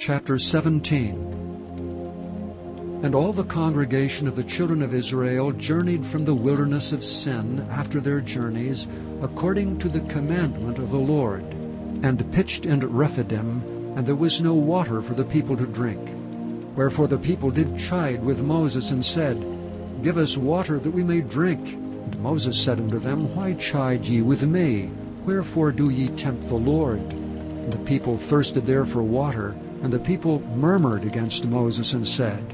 Chapter 17. And all the congregation of the children of Israel journeyed from the wilderness of Sin after their journeys, according to the commandment of the Lord, and pitched in Rephidim, and there was no water for the people to drink. Wherefore the people did chide with Moses, and said, Give us water that we may drink. And Moses said unto them, Why chide ye with me? Wherefore do ye tempt the Lord? And the people thirsted there for water, and the people murmured against Moses, and said,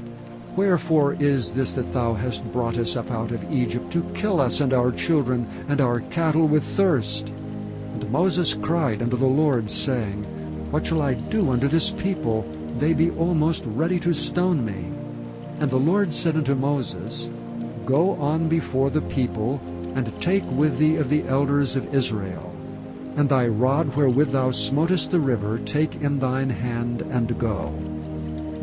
Wherefore is this that thou hast brought us up out of Egypt, to kill us and our children and our cattle with thirst? And Moses cried unto the Lord, saying, What shall I do unto this people? They be almost ready to stone me. And the Lord said unto Moses, Go on before the people, and take with thee of the elders of Israel. And thy rod wherewith thou smotest the river take in thine hand, and go.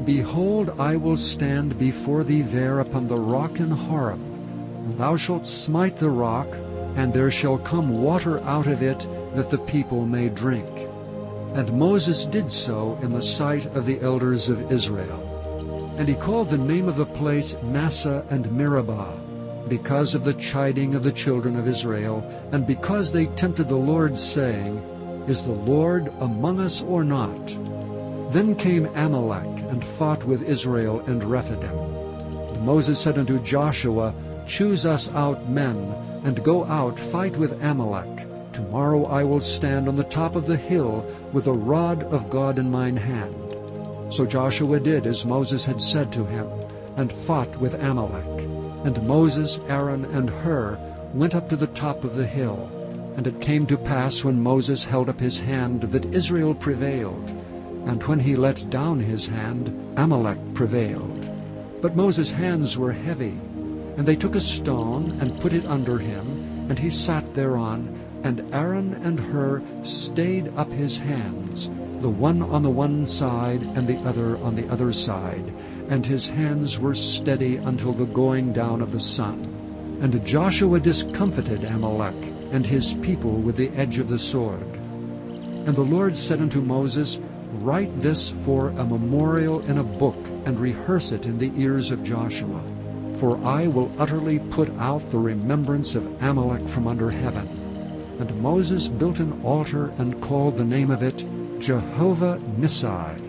Behold, I will stand before thee there upon the rock in Horeb. And thou shalt smite the rock, and there shall come water out of it, that the people may drink. And Moses did so in the sight of the elders of Israel. And he called the name of the place Massah and Meribah, because of the chiding of the children of Israel, and because they tempted the Lord, saying, Is the Lord among us or not? Then came Amalek, and fought with Israel and Rephidim. And Moses said unto Joshua, Choose us out men, and go out, fight with Amalek. Tomorrow I will stand on the top of the hill, with the rod of God in mine hand. So Joshua did as Moses had said to him, and fought with Amalek. And Moses, Aaron, and Hur went up to the top of the hill. And it came to pass, when Moses held up his hand, that Israel prevailed. And when he let down his hand, Amalek prevailed. But Moses' hands were heavy. And they took a stone, and put it under him, and he sat thereon. And Aaron and Hur stayed up his hands, the one on the one side, and the other on the other side. And his hands were steady until the going down of the sun. And Joshua discomfited Amalek and his people with the edge of the sword. And the Lord said unto Moses, Write this for a memorial in a book, and rehearse it in the ears of Joshua. For I will utterly put out the remembrance of Amalek from under heaven. And Moses built an altar, and called the name of it Jehovah Nissi.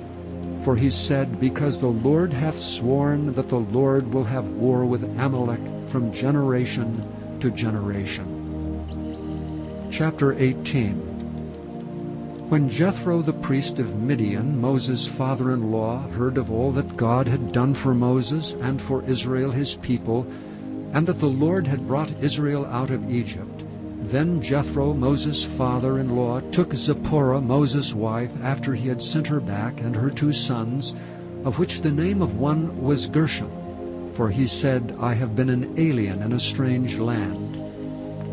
For he said, Because the Lord hath sworn that the Lord will have war with Amalek from generation to generation. Chapter 18. When Jethro the priest of Midian, Moses' father-in-law, heard of all that God had done for Moses and for Israel his people, and that the Lord had brought Israel out of Egypt, then Jethro, Moses' father-in-law, took Zipporah, Moses' wife, after he had sent her back, and her 2 sons, of which the name of one was Gershom. For he said, I have been an alien in a strange land.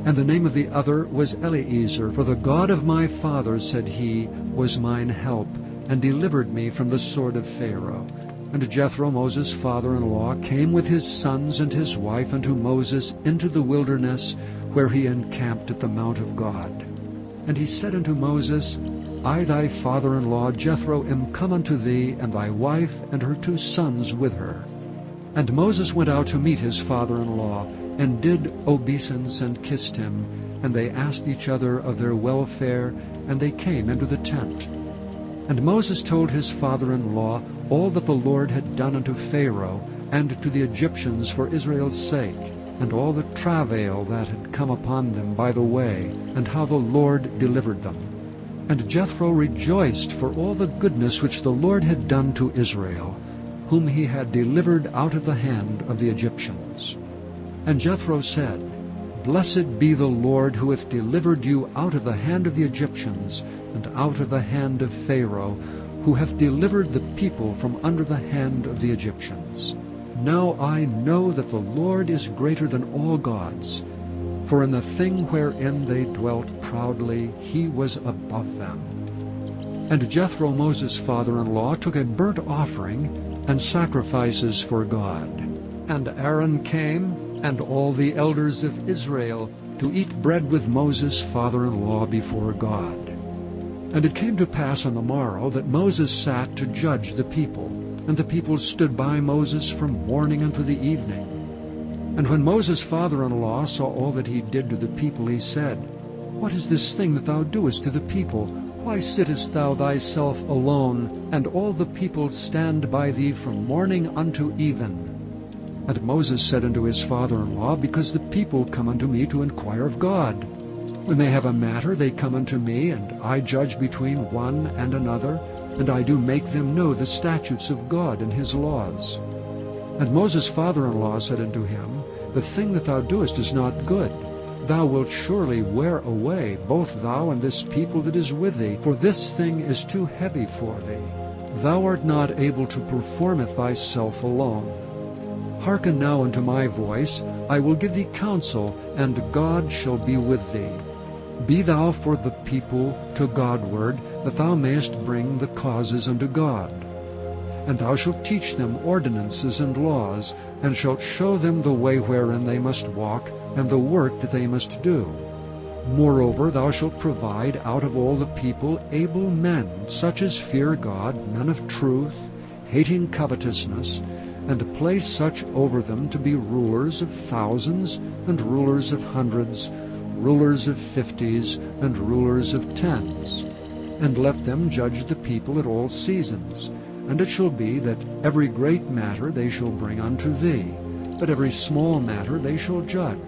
And the name of the other was Eleazar, for the God of my father, said he, was mine help, and delivered me from the sword of Pharaoh. And Jethro, Moses' father-in-law, came with his sons and his wife unto Moses into the wilderness, where he encamped at the mount of God. And he said unto Moses, I thy father-in-law Jethro am come unto thee, and thy wife and her 2 sons with her. And Moses went out to meet his father-in-law, and did obeisance, and kissed him. And they asked each other of their welfare, and they came into the tent. And Moses told his father-in-law all that the Lord had done unto Pharaoh, and to the Egyptians for Israel's sake, and all the travail that had come upon them by the way, and how the Lord delivered them. And Jethro rejoiced for all the goodness which the Lord had done to Israel, whom he had delivered out of the hand of the Egyptians. And Jethro said, Blessed be the Lord, who hath delivered you out of the hand of the Egyptians, and out of the hand of Pharaoh, who hath delivered the people from under the hand of the Egyptians. Now I know that the Lord is greater than all gods, for in the thing wherein they dwelt proudly he was above them. And Jethro, Moses' father-in-law, took a burnt offering and sacrifices for God. And Aaron came, and all the elders of Israel, to eat bread with Moses' father-in-law before God. And it came to pass on the morrow that Moses sat to judge the people, and the people stood by Moses from morning unto the evening. And when Moses' father-in-law saw all that he did to the people, he said, What is this thing that thou doest to the people? Why sittest thou thyself alone, and all the people stand by thee from morning unto even? And Moses said unto his father-in-law, Because the people come unto me to inquire of God. When they have a matter, they come unto me, and I judge between one and another, and I do make them know the statutes of God and his laws. And Moses' father-in-law said unto him, The thing that thou doest is not good. Thou wilt surely wear away, both thou and this people that is with thee, for this thing is too heavy for thee. Thou art not able to perform it thyself alone. Hearken now unto my voice, I will give thee counsel, and God shall be with thee. Be thou for the people to Godward, that thou mayest bring the causes unto God. And thou shalt teach them ordinances and laws, and shalt show them the way wherein they must walk, and the work that they must do. Moreover, thou shalt provide out of all the people able men, such as fear God, men of truth, hating covetousness, and place such over them to be rulers of thousands, and rulers of hundreds, rulers of 50s, and rulers of 10s. And let them judge the people at all seasons. And it shall be that every great matter they shall bring unto thee, but every small matter they shall judge.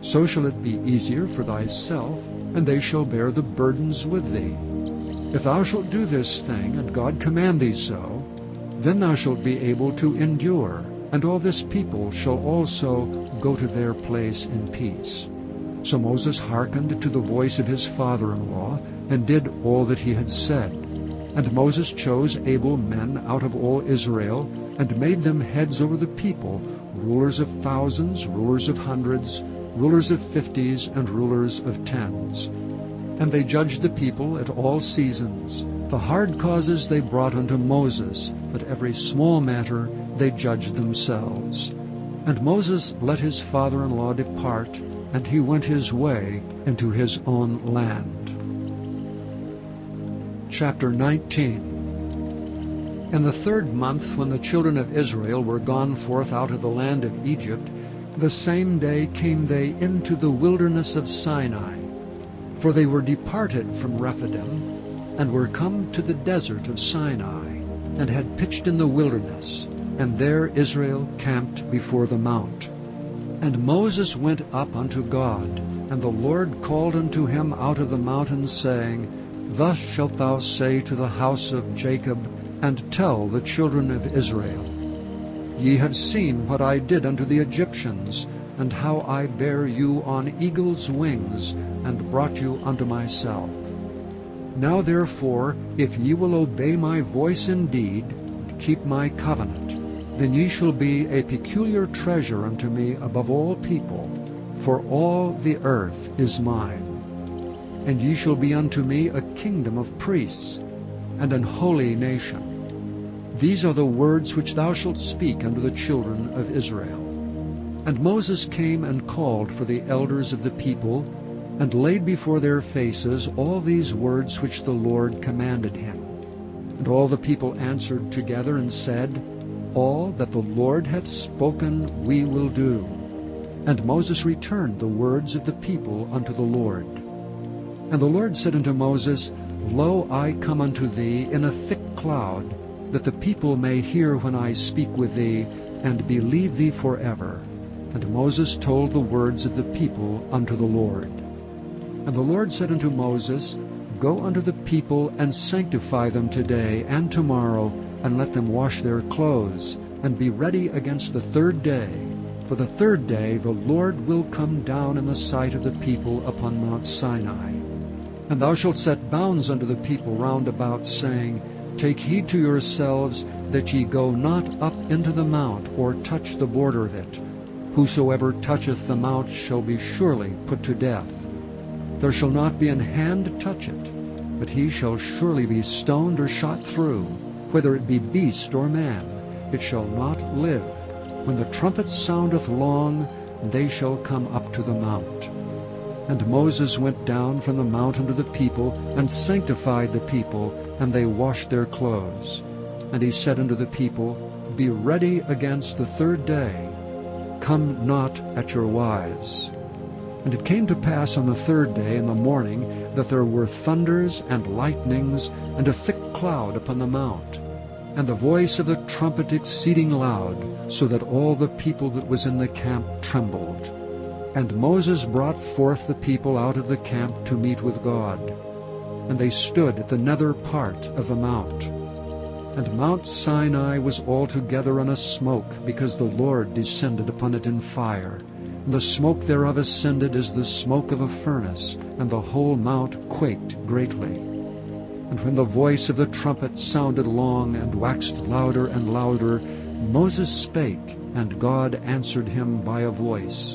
So shall it be easier for thyself, and they shall bear the burdens with thee. If thou shalt do this thing, and God command thee so, then thou shalt be able to endure, and all this people shall also go to their place in peace. So Moses hearkened to the voice of his father-in-law, and did all that he had said. And Moses chose able men out of all Israel, and made them heads over the people, rulers of thousands, rulers of hundreds, rulers of 50s, and rulers of 10s. And they judged the people at all seasons. The hard causes they brought unto Moses, but every small matter they judged themselves. And Moses let his father-in-law depart, and he went his way into his own land. Chapter 19. In the 3rd month, when the children of Israel were gone forth out of the land of Egypt, the same day came they into the wilderness of Sinai. For they were departed from Rephidim, and were come to the desert of Sinai, and had pitched in the wilderness, and there Israel camped before the mount. And Moses went up unto God, and the Lord called unto him out of the mountain, saying, Thus shalt thou say to the house of Jacob, and tell the children of Israel, Ye have seen what I did unto the Egyptians, and how I bare you on eagle's wings, and brought you unto myself. Now therefore, if ye will obey my voice indeed, and keep my covenant, then ye shall be a peculiar treasure unto me above all people, for all the earth is mine. And ye shall be unto me a kingdom of priests, and an holy nation. These are the words which thou shalt speak unto the children of Israel. And Moses came and called for the elders of the people, and laid before their faces all these words which the Lord commanded him. And all the people answered together and said, All that the Lord hath spoken we will do. And Moses returned the words of the people unto the Lord. And the Lord said unto Moses, Lo, I come unto thee in a thick cloud, that the people may hear when I speak with thee, and believe thee forever. And Moses told the words of the people unto the Lord. And the Lord said unto Moses, Go unto the people, and sanctify them today and tomorrow, and let them wash their clothes, and be ready against the 3rd day. For the 3rd day the Lord will come down in the sight of the people upon Mount Sinai. And thou shalt set bounds unto the people round about, saying, Take heed to yourselves, that ye go not up into the mount, or touch the border of it. Whosoever toucheth the mount shall be surely put to death. There shall not be an hand touch it, but he shall surely be stoned or shot through, whether it be beast or man, it shall not live. When the trumpet soundeth long, they shall come up to the mount. And Moses went down from the mount unto the people, and sanctified the people, and they washed their clothes. And he said unto the people, Be ready against the third day, come not at your wives. And it came to pass on the third day in the morning that there were thunders and lightnings, and a thick cloud upon the mount, and the voice of the trumpet exceeding loud, so that all the people that was in the camp trembled. And Moses brought forth the people out of the camp to meet with God. And they stood at the nether part of the mount. And Mount Sinai was altogether on a smoke, because the Lord descended upon it in fire. And the smoke thereof ascended as the smoke of a furnace, and the whole mount quaked greatly. And when the voice of the trumpet sounded long, and waxed louder and louder, Moses spake, and God answered him by a voice.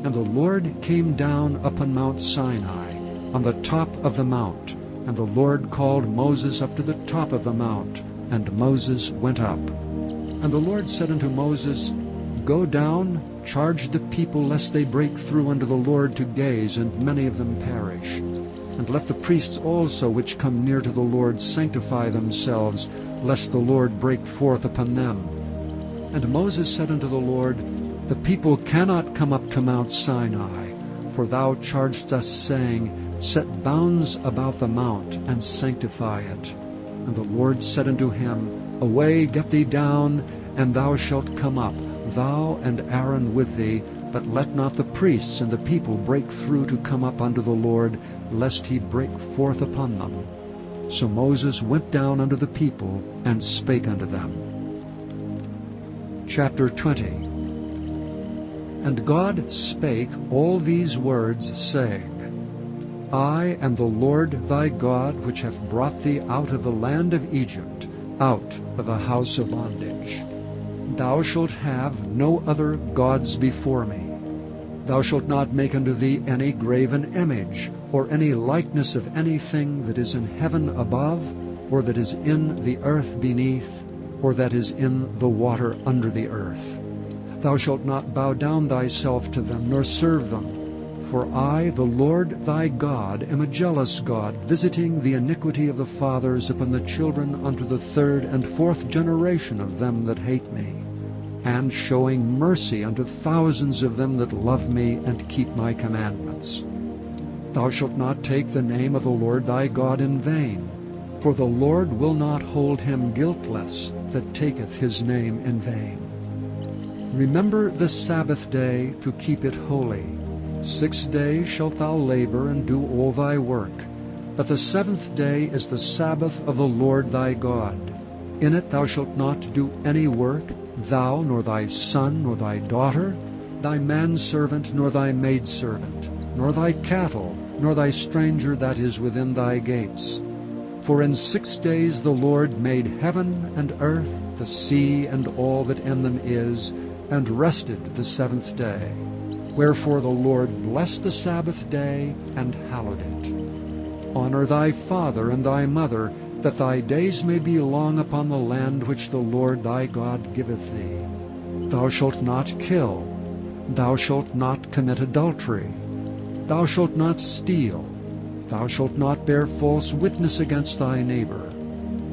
And the Lord came down upon Mount Sinai, on the top of the mount. And the Lord called Moses up to the top of the mount, and Moses went up. And the Lord said unto Moses, Go down, charge the people, lest they break through unto the Lord to gaze, and many of them perish. And let the priests also which come near to the Lord sanctify themselves, lest the Lord break forth upon them. And Moses said unto the Lord, The people cannot come up to Mount Sinai, for thou chargedst us, saying, Set bounds about the mount, and sanctify it. And the Lord said unto him, Away, get thee down, and thou shalt come up, thou and Aaron with thee, but let not the priests and the people break through to come up unto the Lord, lest he break forth upon them. So Moses went down unto the people, and spake unto them. Chapter 20. And God spake all these words, saying, I am the Lord thy God, which hath brought thee out of the land of Egypt, out of the house of bondage. Thou shalt have no other gods before me. Thou shalt not make unto thee any graven image, or any likeness of anything that is in heaven above, or that is in the earth beneath, or that is in the water under the earth. Thou shalt not bow down thyself to them, nor serve them. For I, the Lord thy God, am a jealous God, visiting the iniquity of the fathers upon the children unto the third and fourth generation of them that hate me, and showing mercy unto thousands of them that love me and keep my commandments. Thou shalt not take the name of the Lord thy God in vain, for the Lord will not hold him guiltless that taketh his name in vain. Remember the Sabbath day to keep it holy. 6 days shalt thou labor and do all thy work. But the 7th day is the Sabbath of the Lord thy God. In it thou shalt not do any work, thou, nor thy son, nor thy daughter, thy manservant, nor thy maidservant, nor thy cattle, nor thy stranger that is within thy gates. For in 6 days the Lord made heaven and earth, the sea, and all that in them is, and rested the 7th day. Wherefore the Lord blessed the Sabbath day, and hallowed it. Honor thy father and thy mother, that thy days may be long upon the land which the Lord thy God giveth thee. Thou shalt not kill. Thou shalt not commit adultery. Thou shalt not steal. Thou shalt not bear false witness against thy neighbor.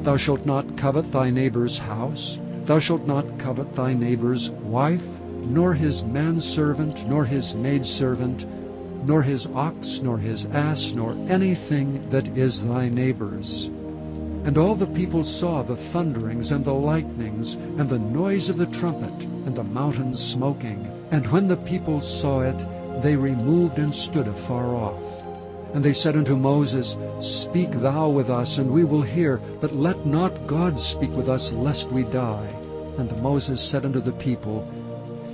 Thou shalt not covet thy neighbor's house. Thou shalt not covet thy neighbor's wife, nor his manservant, nor his maidservant, nor his ox, nor his ass, nor anything that is thy neighbor's. And all the people saw the thunderings and the lightnings, and the noise of the trumpet, and the mountains smoking. And when the people saw it, they removed and stood afar off. And they said unto Moses, Speak thou with us, and we will hear, but let not God speak with us, lest we die. And Moses said unto the people,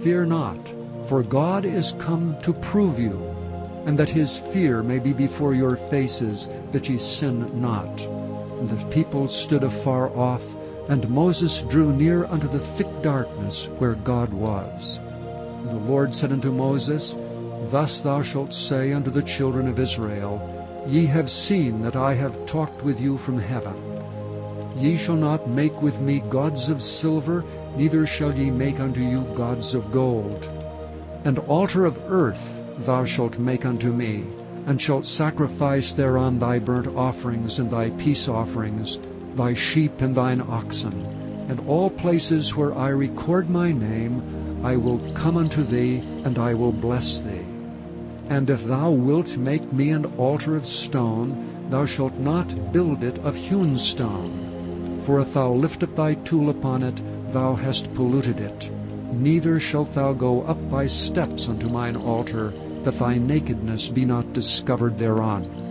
Fear not, for God is come to prove you, and that his fear may be before your faces, that ye sin not. And the people stood afar off, and Moses drew near unto the thick darkness where God was. And the Lord said unto Moses, Thus thou shalt say unto the children of Israel, Ye have seen that I have talked with you from heaven. Ye shall not make with me gods of silver, neither shall ye make unto you gods of gold. An altar of earth thou shalt make unto me, and shalt sacrifice thereon thy burnt offerings and thy peace offerings, thy sheep and thine oxen. And all places where I record my name, I will come unto thee, and I will bless thee. And if thou wilt make me an altar of stone, thou shalt not build it of hewn stone. For if thou lift up thy tool upon it, thou hast polluted it. Neither shalt thou go up by steps unto mine altar, that thy nakedness be not discovered thereon.